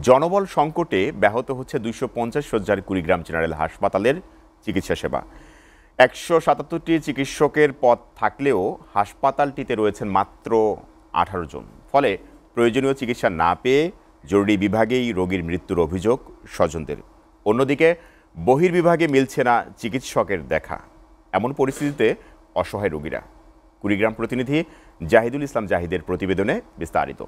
জনবল সংকটে ব্যাহত হচ্ছে 250 শয্যার কুড়িগ্রাম জেনারেল হাসপাতালের চিকিৎসা সেবা। 177টি চিকিৎসকের পদ থাকলেও হাসপাতালটিতে রয়েছেন মাত্র 18 জন। ফলে প্রয়োজনীয় চিকিৎসা না পেয়ে জরুরি বিভাগেই রোগীর মৃত্যুর অভিযোগ স্বজনদের। অন্যদিকে বহির্বিভাগে মিলছে না চিকিৎসকের দেখা। এমন পরিস্থিতিতে অসহায় রোগীরা। কুড়িগ্রাম প্রতিনিধি জাহিদুল ইসলাম জাহিদের প্রতিবেদনে বিস্তারিত।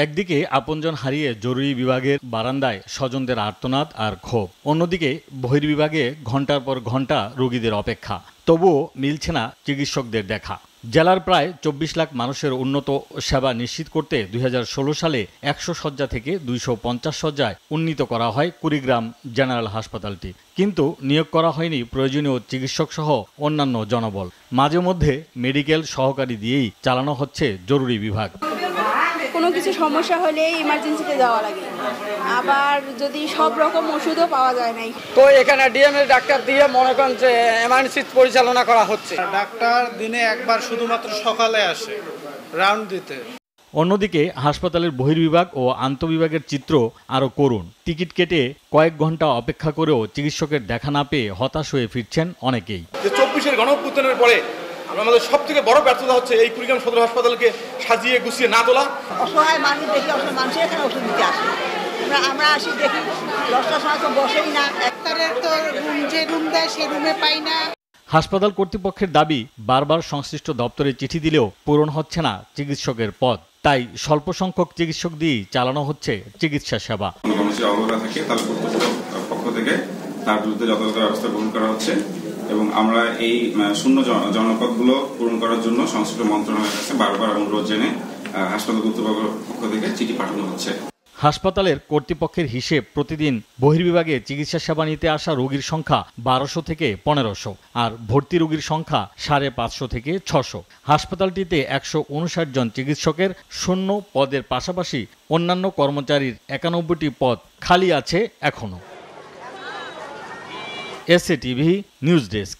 একদিকে আপনজন হারিয়ে জরুরি বিভাগের বারান্দায় স্বজনদের আর্তনাদ আর ক্ষোভ, অন্যদিকে বহির্বিভাগে ঘন্টার পর ঘন্টা রোগীদের অপেক্ষা, তবুও মিলছে না চিকিৎসকদের দেখা। জেলার প্রায় 24 লাখ মানুষের উন্নত সেবা নিশ্চিত করতে 2016 সালে 100 শয্যা থেকে 250 শয্যায় উন্নীত করা হয় কুড়িগ্রাম জেনারেল হাসপাতালটি। কিন্তু নিয়োগ করা হয়নি প্রয়োজনীয় চিকিৎসক সহ অন্যান্য জনবল। মাঝে মধ্যে মেডিকেল সহকারী দিয়েই চালানো হচ্ছে জরুরি বিভাগ। কোনো কিছু সমস্যা হলে ইমার্জেন্সিতে যাওয়া লাগে, আবার যদি সব রকম ওষুধও পাওয়া যায় নাই, তো এখানে ডিএমএল ডাক্তার দিয়ে মনে করেন যে এমার্জেন্সি পরিচালনা করা হচ্ছে। ডাক্তার দিনে একবার শুধুমাত্র সকালে আসে রাউন্ড দিতে। অন্যদিকে হাসপাতালের বহির্বিভাগ ও আন্তঃবিভাগের চিত্র আরও করুণ। টিকিট কেটে কয়েক ঘন্টা অপেক্ষা করেও চিকিৎসকের দেখা না পেয়ে হতাশ হয়ে ফিরছেন অনেকেই। 24-এর গণঅভ্যুত্থানের পরে আমাদের সবথেকে বড় ব্যর্থতা হচ্ছে এই কুড়িগ্রাম সদর হাসপাতালকে সাজিয়ে গুছিয়ে না তোলা। অসহায় মানুষ দেখি, অসহায় মানুষের এখানে ওষুধ দিতে আসে। আমরা আসি দেখি 10টার সময় তো বসেই না, ডাক্তারের তো যে রুম দেয় সে রুমে পাই না। হাসপাতাল কর্তৃপক্ষের দাবি, বারবার সংশ্লিষ্ট দপ্তরে চিঠি দিলেও পূরণ হচ্ছে না চিকিৎসকের পদ। তাই স্বল্প সংখ্যক চিকিৎসক দিয়েই চালানো হচ্ছে চিকিৎসা সেবা। পক্ষ থেকে তার বিরুদ্ধে যথাযথ ব্যবস্থা গ্রহণ করা হচ্ছে এবং আমরা এই শূন্য জনপদগুলো পূরণ করার জন্য সংশ্লিষ্ট মন্ত্রণালয়ের কাছে বারবার অনুরোধ জেনে হাসপাতাল কর্তৃপক্ষের পক্ষ থেকে চিঠি পাঠানো হচ্ছে। হাসপাতালের কর্তৃপক্ষের হিসেব, প্রতিদিন বহির্বিভাগে চিকিৎসা সেবা নিতে আসা রোগীর সংখ্যা 1200 থেকে 1500, আর ভর্তি রোগীর সংখ্যা 550 থেকে 600। হাসপাতালটিতে 159 জন চিকিৎসকের শূন্য পদের পাশাপাশি অন্যান্য কর্মচারীর 91টি পদ খালি আছে এখনো। SA TV news desk.